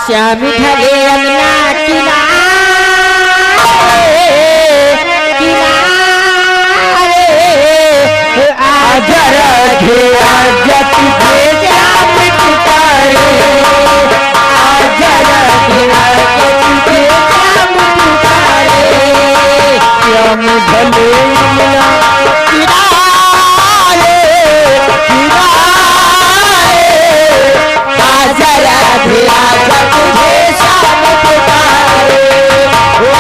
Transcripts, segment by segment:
श्याम ढले यमुना किनारे आज राधे आज तुझे श्याम पुकारे आज राधे आज तुझे श्याम पुकारे श्याम ढले यमुना किनारे आज राधे आज तुझे श्याम पुकारे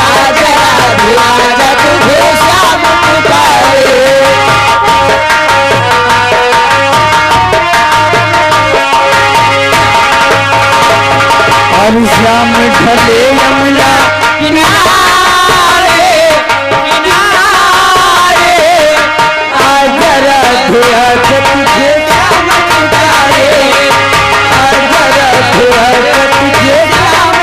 आज राधे आज तुझे श्याम पुकारे और श्याम ढले यमुना किनारे किनारे आज राधे आज तुझे श्याम पुकारे आज राधे आज तुझे श्याम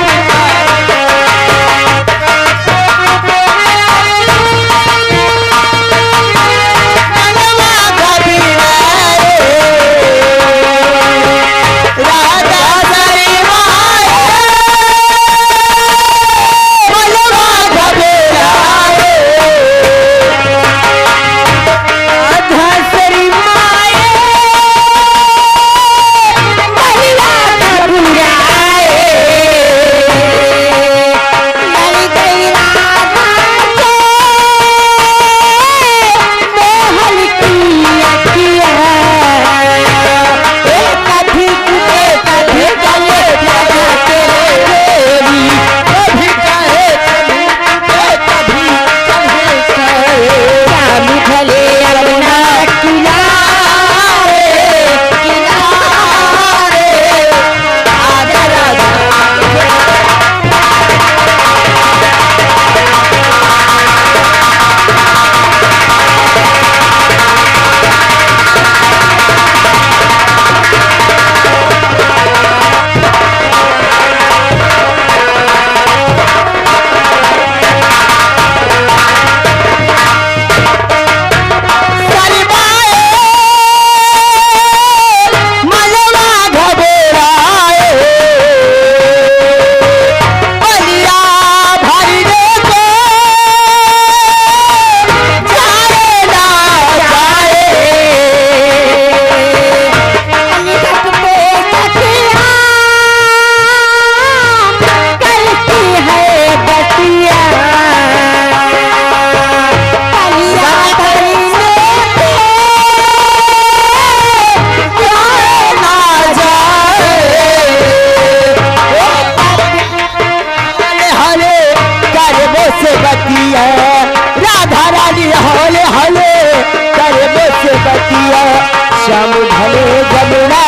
श्याम ढले यमुना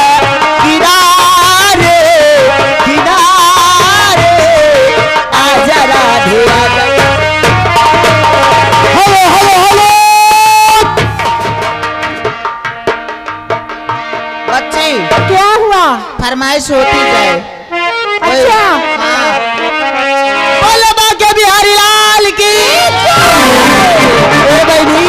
किनारे किनारे आज राधे आज हेलो हेलो हेलो बच्ची क्या हुआ? फरमाइश होती जाए। अच्छा हाँ बोलो बाके बिहारी लाल की। ए बहनी